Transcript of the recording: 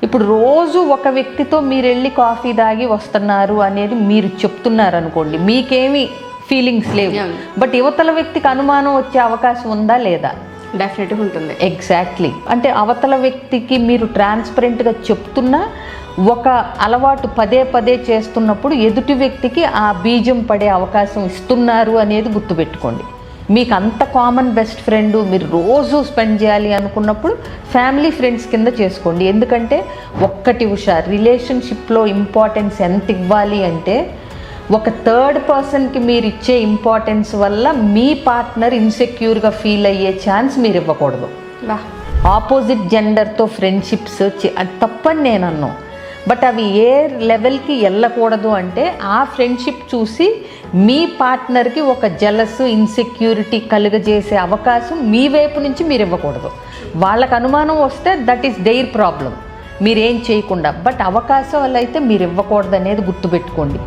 ఇప్పుడు రోజు ఒక వ్యక్తితో మీరు వెళ్ళి కాఫీ తాగి వస్తున్నారు అనేది మీరు చెప్తున్నారు అనుకోండి, మీకేమి ఫీలింగ్స్ లేవు, బట్ యువతల వ్యక్తికి అనుమానం వచ్చే అవకాశం ఉందా లేదా? డెఫినెట్గా ఉంటుంది. ఎగ్జాక్ట్లీ. అంటే అవతల వ్యక్తికి మీరు ట్రాన్స్పరెంట్గా చెప్తున్నా ఒక అలవాటు పదే పదే చేస్తున్నప్పుడు ఎదుటి వ్యక్తికి ఆ బీజం పడే అవకాశం ఇస్తున్నారు అనేది గుర్తుపెట్టుకోండి. మీకు అంత కామన్ బెస్ట్ ఫ్రెండ్ మీరు రోజు స్పెండ్ చేయాలి అనుకున్నప్పుడు ఫ్యామిలీ ఫ్రెండ్స్ కింద చేసుకోండి. ఎందుకంటే ఒక్కటి ఉషా, రిలేషన్షిప్లో ఇంపార్టెన్స్ ఎంత ఇవ్వాలి అంటే ఒక థర్డ్ పర్సన్కి మీరు ఇచ్చే ఇంపార్టెన్స్ వల్ల మీ పార్ట్నర్ ఇన్సెక్యూర్గా ఫీల్ అయ్యే ఛాన్స్ మీరు ఇవ్వకూడదు. ఆపోజిట్ జెండర్తో ఫ్రెండ్షిప్స్ అది తప్పని నేను అన్నాను, బట్ అవి ఏ లెవెల్కి వెళ్ళకూడదు అంటే ఆ ఫ్రెండ్షిప్ చూసి మీ పార్ట్నర్కి ఒక జలస్ ఇన్సెక్యూరిటీ కలుగజేసే అవకాశం మీ వైపు నుంచి మీరు ఇవ్వకూడదు. వాళ్ళకు అనుమానం వస్తే దట్ ఈస్ దేర్ ప్రాబ్లం, మీరేం చేయకుండా, బట్ అవకాశాలు అయితే మీరు ఇవ్వకూడదు అనేది గుర్తుపెట్టుకోండి.